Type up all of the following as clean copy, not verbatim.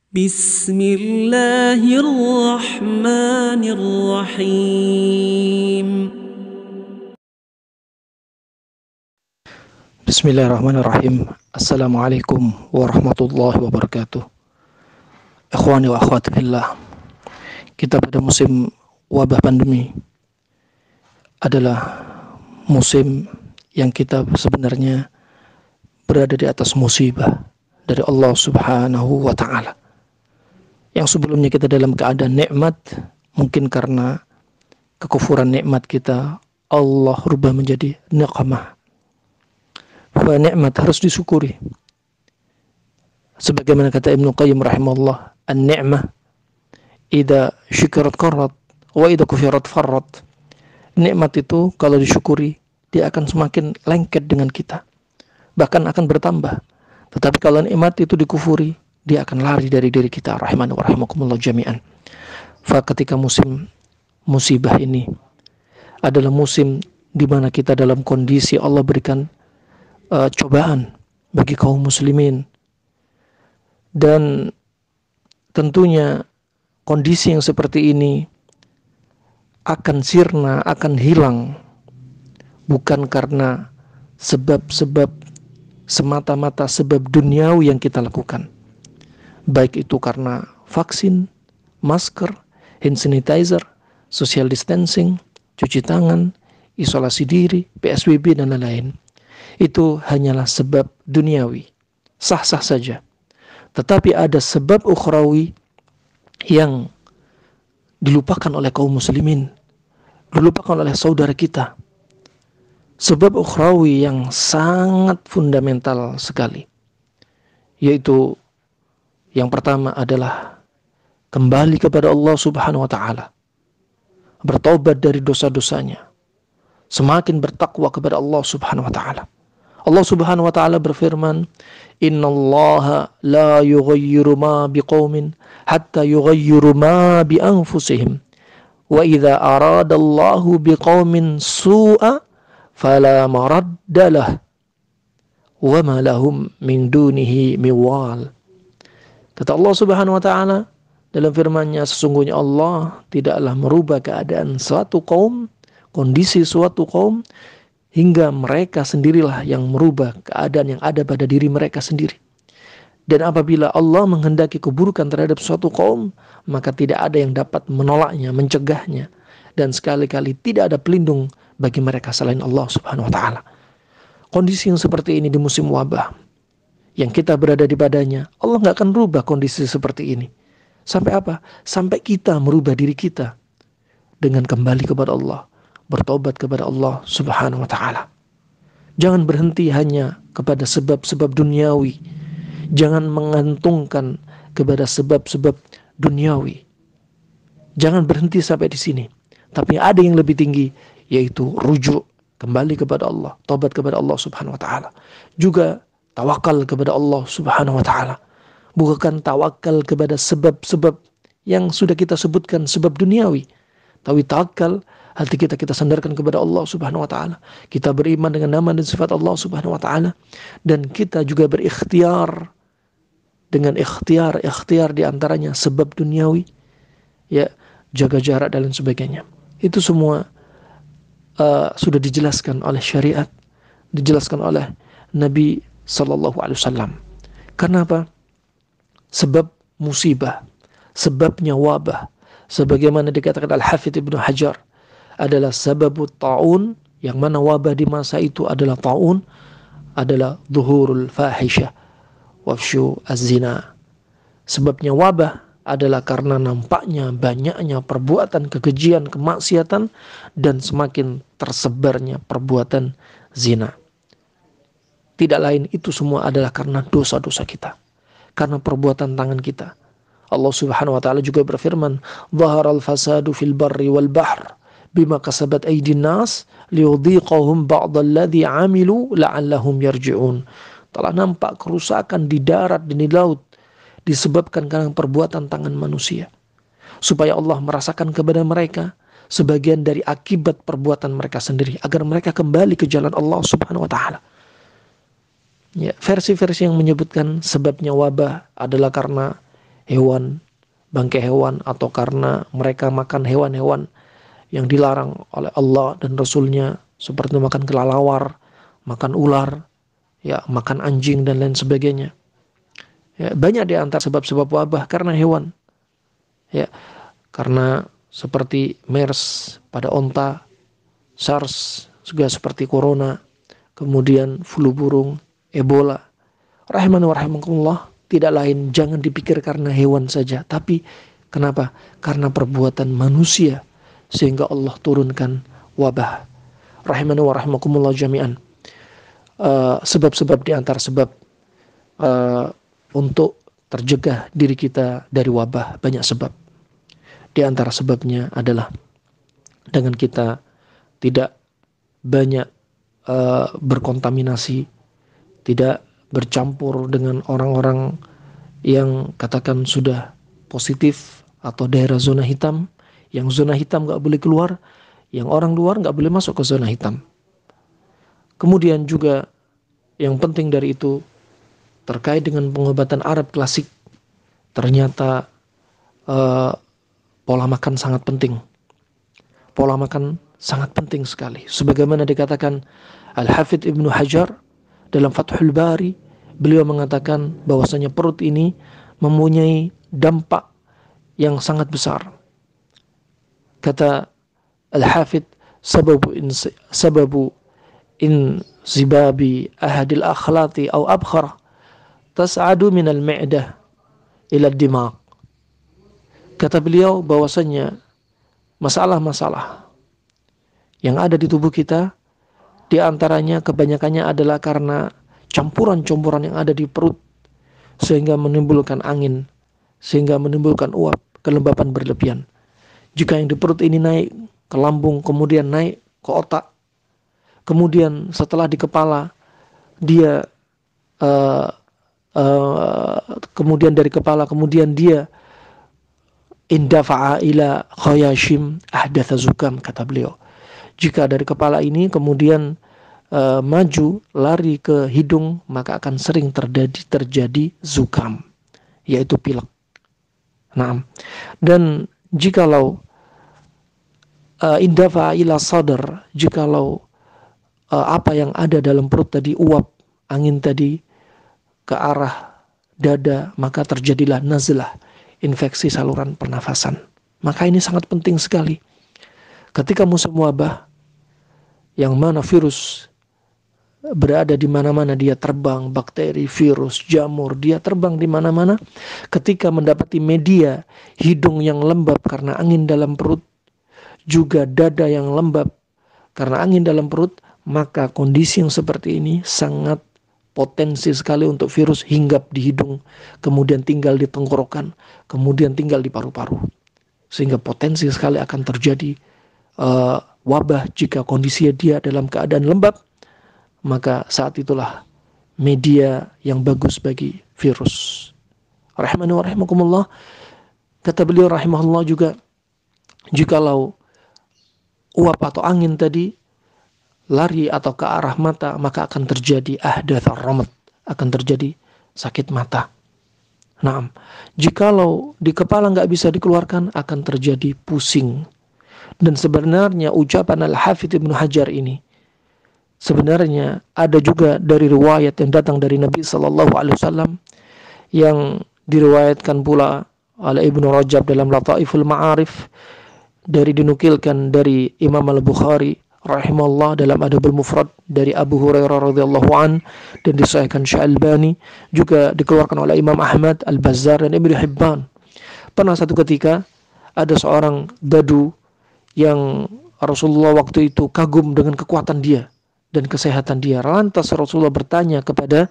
Bismillahirrahmanirrahim. Bismillahirrahmanirrahim. Assalamualaikum warahmatullahi wabarakatuh. Ikhwani wa akhwati fillah. Kita pada musim wabah pandemi adalah musim yang kita sebenarnya berada di atas musibah dari Allah Subhanahu wa taala. Yang sebelumnya kita dalam keadaan nikmat, mungkin karena kekufuran nikmat kita, Allah rubah menjadi niqmah. Bahwa nikmat harus disyukuri. Sebagaimana kata Ibnu Qayyim rahimahullah, an-ni'mah idza syukirat qarrat wa idza kufirat farrat. Nikmat itu kalau disyukuri, dia akan semakin lengket dengan kita, bahkan akan bertambah. Tetapi kalau nikmat itu dikufuri, dia akan lari dari diri kita. Rahimani wa rahimakumullah jami'an. Ketika musim musibah ini adalah musim di mana kita dalam kondisi Allah berikan cobaan bagi kaum muslimin, dan tentunya kondisi yang seperti ini akan sirna, akan hilang bukan karena sebab-sebab semata-mata sebab duniawi yang kita lakukan, baik itu karena vaksin, masker, hand sanitizer, social distancing, cuci tangan, isolasi diri, PSBB dan lain-lain. Itu hanyalah sebab duniawi, sah-sah saja. Tetapi ada sebab ukhrawi yang dilupakan oleh kaum muslimin, dilupakan oleh saudara kita. Sebab ukhrawi yang sangat fundamental sekali, yaitu yang pertama adalah kembali kepada Allah Subhanahu wa taala, bertaubat dari dosa-dosanya, semakin bertakwa kepada Allah Subhanahu wa taala. Allah Subhanahu wa taala berfirman, "Innallaha la yughayyiru ma biqaumin hatta yughayyiru ma bi anfusihim. Wa idza aradallahu biqaumin su'a fala maraddalah wa ma lahum min dunihi miwal." Kata Allah Subhanahu wa taala dalam firman-Nya, sesungguhnya Allah tidaklah merubah keadaan suatu kaum, kondisi suatu kaum, hingga mereka sendirilah yang merubah keadaan yang ada pada diri mereka sendiri. Dan apabila Allah menghendaki keburukan terhadap suatu kaum, maka tidak ada yang dapat menolaknya, mencegahnya, dan sekali-kali tidak ada pelindung bagi mereka selain Allah Subhanahu wa taala. Kondisi yang seperti ini di musim wabah yang kita berada di padanya, Allah nggak akan rubah kondisi seperti ini. Sampai apa? Sampai kita merubah diri kita dengan kembali kepada Allah, bertobat kepada Allah Subhanahu wa taala. Jangan berhenti hanya kepada sebab-sebab duniawi. Jangan mengantungkan kepada sebab-sebab duniawi. Jangan berhenti sampai di sini. Tapi ada yang lebih tinggi, yaitu rujuk kembali kepada Allah, tobat kepada Allah Subhanahu wa taala. Juga tawakal kepada Allah Subhanahu wa taala. Bukan tawakal kepada sebab-sebab yang sudah kita sebutkan, sebab duniawi. Tapi tawakal, hati kita sandarkan kepada Allah Subhanahu wa taala. Kita beriman dengan nama dan sifat Allah Subhanahu wa taala, dan kita juga berikhtiar dengan ikhtiar di antaranya sebab duniawi, ya, jaga jarak dan lain sebagainya. Itu semua sudah dijelaskan oleh syariat, dijelaskan oleh Nabi sallallahu alaihi wasallam. Kenapa? Sebab musibah, sebabnya wabah, sebagaimana dikatakan Al-Hafidz Ibnu Hajar, adalah sababut ta'un, yang mana wabah di masa itu adalah ta'un, adalah zuhurul fahisyah wafsyu az-zina. Sebabnya wabah adalah karena nampaknya banyaknya perbuatan kekejian, kemaksiatan, dan semakin tersebarnya perbuatan zina. Tidak lain, itu semua adalah karena dosa-dosa kita, karena perbuatan tangan kita. Allah Subhanahu wa taala juga berfirman, "Dhaharal fasadu fil barri wal bahr bima kasabat aydin nas liyudhiqahum ba'dalladzi 'amilu la'allahum yarji'un." Telah nampak kerusakan di darat dan di laut disebabkan karena perbuatan tangan manusia, supaya Allah merasakan kepada mereka sebagian dari akibat perbuatan mereka sendiri, agar mereka kembali ke jalan Allah Subhanahu wa taala. Ya, versi-versi yang menyebutkan sebabnya wabah adalah karena hewan, bangkai hewan, atau karena mereka makan hewan-hewan yang dilarang oleh Allah dan Rasulnya, seperti makan kelelawar, makan ular, ya, makan anjing dan lain sebagainya. Ya, banyak di antara sebab-sebab wabah karena hewan. Ya, karena seperti MERS pada onta, SARS juga seperti corona, kemudian flu burung, Ebola. Rahimani wa rahimakumullah, tidak lain jangan dipikir karena hewan saja, tapi kenapa? Karena perbuatan manusia sehingga Allah turunkan wabah. Rahimani wa rahimakumullah jami'an. Sebab-sebab di antara sebab untuk terjegah diri kita dari wabah, banyak sebab. Di antara sebabnya adalah dengan kita tidak banyak berkontaminasi, tidak bercampur dengan orang-orang yang katakan sudah positif atau daerah zona hitam. Yang zona hitam gak boleh keluar, yang orang luar gak boleh masuk ke zona hitam. Kemudian juga yang penting dari itu terkait dengan pengobatan Arab klasik, ternyata pola makan sangat penting. Pola makan sangat penting sekali. Sebagaimana dikatakan Al-Hafidh Ibnu Hajar dalam Fathul Bari, beliau mengatakan bahwasanya perut ini mempunyai dampak yang sangat besar. Kata Al-Hafidh, sababu in zibabi ahadil akhlati au abkhar tas'adu minal mi'dah ila dimag. Kata beliau bahwasanya masalah-masalah yang ada di tubuh kita, di antaranya kebanyakannya adalah karena campuran-campuran yang ada di perut, sehingga menimbulkan angin, sehingga menimbulkan uap, kelembapan berlebihan. Jika yang di perut ini naik ke lambung, kemudian naik ke otak, kemudian setelah di kepala, dia kemudian dari kepala, kemudian dia indafa'a ila khayashim ahdatha zukam, kata beliau. Jika dari kepala ini kemudian maju lari ke hidung, maka akan sering terjadi zukam, yaitu pilek. Nah, dan jikalau indafa'a ila sadar, jikalau apa yang ada dalam perut tadi, uap angin tadi ke arah dada, maka terjadilah nazlah, infeksi saluran pernafasan. Maka ini sangat penting sekali. Ketika musim wabah, yang mana virus berada di mana-mana, dia terbang, bakteri, virus, jamur, dia terbang di mana-mana. Ketika mendapati media hidung yang lembab karena angin dalam perut, juga dada yang lembab karena angin dalam perut, maka kondisi yang seperti ini sangat potensi sekali untuk virus hinggap di hidung, kemudian tinggal di tenggorokan, kemudian tinggal di paru-paru. Sehingga potensi sekali akan terjadi wabah jika kondisi dia dalam keadaan lembab, maka saat itulah media yang bagus bagi virus. Rahimani wa rahimakumullah. Kata beliau rahimahullah juga, jikalau uap atau angin tadi lari atau ke arah mata, maka akan terjadi ahdatsar ramat, akan terjadi sakit mata. Nah, jikalau di kepala nggak bisa dikeluarkan, akan terjadi pusing. Dan sebenarnya ucapan Al-Hafidh Ibnu Hajar ini sebenarnya ada juga dari riwayat yang datang dari Nabi SAW, yang diriwayatkan pula oleh Ibnu Rajab dalam Lataiful Ma'arif, dari dinukilkan dari Imam Al-Bukhari rahimahullah dalam Adabul Mufrad dari Abu Hurairah radhiyallahu an, dan disahihkan Syalbani, juga dikeluarkan oleh Imam Ahmad, Al-Bazzar, dan Ibnu Hibban. Pernah satu ketika ada seorang badu yang Rasulullah waktu itu kagum dengan kekuatan dia dan kesehatan dia. Lantas Rasulullah bertanya kepada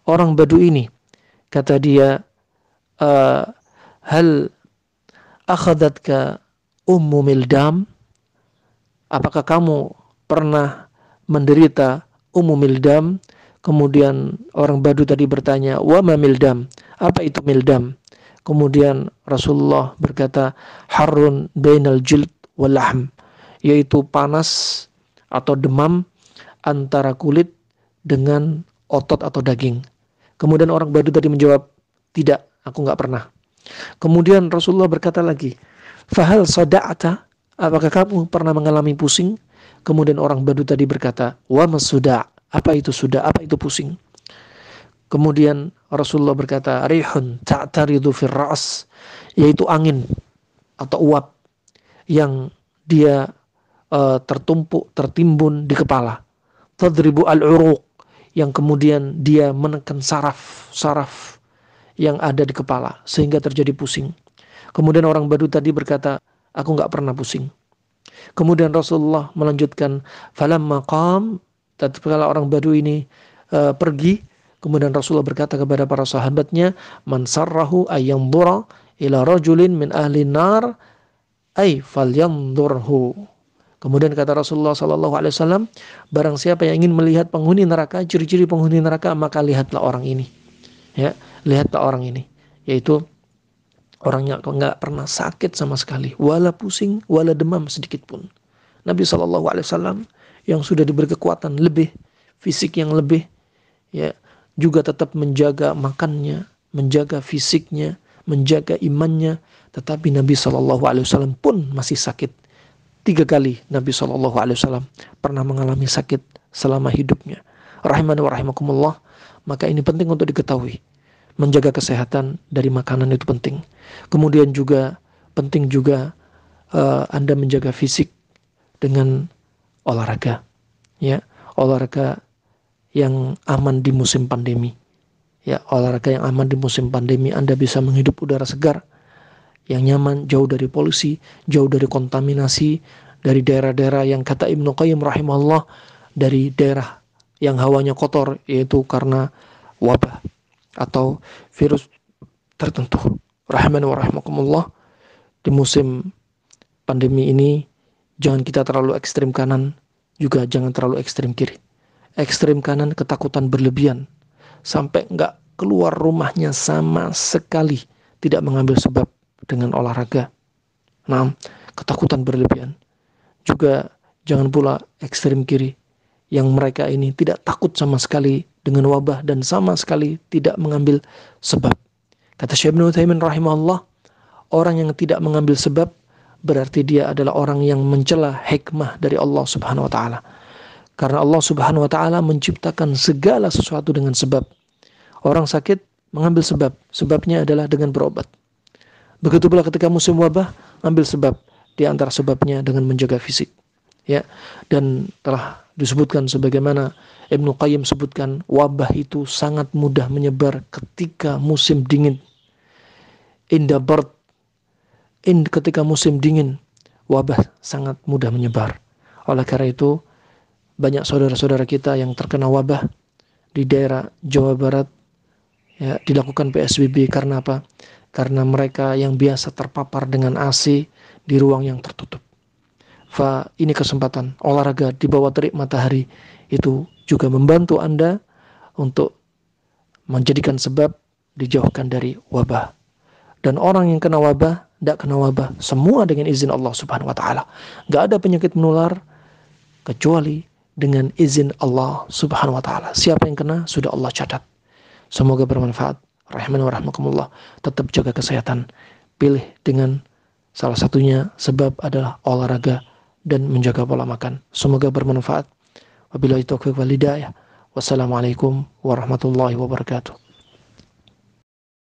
orang badu ini, kata dia, hal akhadatka ummu mildam, apakah kamu pernah menderita ummu mildam? Kemudian orang badu tadi bertanya, wa ma mildam, apa itu mildam? Kemudian Rasulullah berkata, harrun bainal jild wal lahm, yaitu panas atau demam antara kulit dengan otot atau daging. Kemudian orang badu tadi menjawab, tidak, aku nggak pernah. Kemudian Rasulullah berkata lagi, "Fahal sada'ata?" Apakah kamu pernah mengalami pusing? Kemudian orang Badu tadi berkata, "Wa masuda'?" Apa itu sudah? Apa itu pusing? Kemudian Rasulullah berkata, "Rihun ta'taridu fir ra's," yaitu angin atau uap yang dia tertumpuk, tertimbun di kepala. Tadribu al-uruq, yang kemudian dia menekan saraf yang ada di kepala sehingga terjadi pusing. Kemudian orang Badu tadi berkata, "Aku nggak pernah pusing." Kemudian Rasulullah melanjutkan, "Falamma qam," tatkala orang Badu ini pergi, kemudian Rasulullah berkata kepada para sahabatnya, "Man sarrahu ayyandura ila rajulin min ahli nar ay falyandurhu." Kemudian kata Rasulullah SAW, barang siapa yang ingin melihat penghuni neraka, ciri-ciri penghuni neraka, maka lihatlah orang ini. Ya, lihatlah orang ini, yaitu orangnya nggak pernah sakit sama sekali, wala pusing, wala demam sedikit pun. Nabi SAW yang sudah diberi kekuatan lebih, fisik yang lebih, ya, juga tetap menjaga makannya, menjaga fisiknya, menjaga imannya. Tetapi Nabi SAW pun masih sakit. 3 kali Nabi SAW pernah mengalami sakit selama hidupnya. Rahimani wa rahimakumullah. Maka ini penting untuk diketahui. Menjaga kesehatan dari makanan itu penting. Kemudian juga penting juga Anda menjaga fisik dengan olahraga. Ya, olahraga yang aman di musim pandemi. Ya, olahraga yang aman di musim pandemi, Anda bisa menghirup udara segar yang nyaman, jauh dari polusi, jauh dari kontaminasi, dari daerah-daerah yang kata Ibnu Qayyim rahimahullah, dari daerah yang hawanya kotor, yaitu karena wabah atau virus tertentu. Rahimani wa rahimakumullah. Di musim pandemi ini, jangan kita terlalu ekstrim kanan, juga jangan terlalu ekstrim kiri. Ekstrim kanan, ketakutan berlebihan, sampai nggak keluar rumahnya sama sekali, tidak mengambil sebab dengan olahraga. Nah, ketakutan berlebihan. Juga jangan pula ekstrem kiri, yang mereka ini tidak takut sama sekali dengan wabah dan sama sekali tidak mengambil sebab. Kata Syekh Ibnu Utsaimin rahimahullah, orang yang tidak mengambil sebab berarti dia adalah orang yang mencela hikmah dari Allah Subhanahu wa taala. Karena Allah Subhanahu wa taala menciptakan segala sesuatu dengan sebab. Orang sakit mengambil sebab, sebabnya adalah dengan berobat. Begitu pula ketika musim wabah, ambil sebab, di antara sebabnya dengan menjaga fisik. Ya, dan telah disebutkan sebagaimana Ibnu Qayyim sebutkan, wabah itu sangat mudah menyebar ketika musim dingin. Ketika musim dingin, wabah sangat mudah menyebar. Oleh karena itu, banyak saudara-saudara kita yang terkena wabah di daerah Jawa Barat, ya, dilakukan PSBB karena apa? Karena mereka yang biasa terpapar dengan AC di ruang yang tertutup. Ini kesempatan olahraga di bawah terik matahari itu juga membantu Anda untuk menjadikan sebab dijauhkan dari wabah. Dan orang yang kena wabah, tidak kena wabah, semua dengan izin Allah Subhanahu wa taala. Enggak ada penyakit menular kecuali dengan izin Allah Subhanahu wa taala. Siapa yang kena sudah Allah catat. Semoga bermanfaat. Rahimani wa rahmakumullah. Tetap jaga kesehatan. Pilih dengan salah satunya sebab adalah olahraga dan menjaga pola makan. Semoga bermanfaat. Wabillahi taufiq wal hidayah. Wassalamualaikum warahmatullahi wabarakatuh.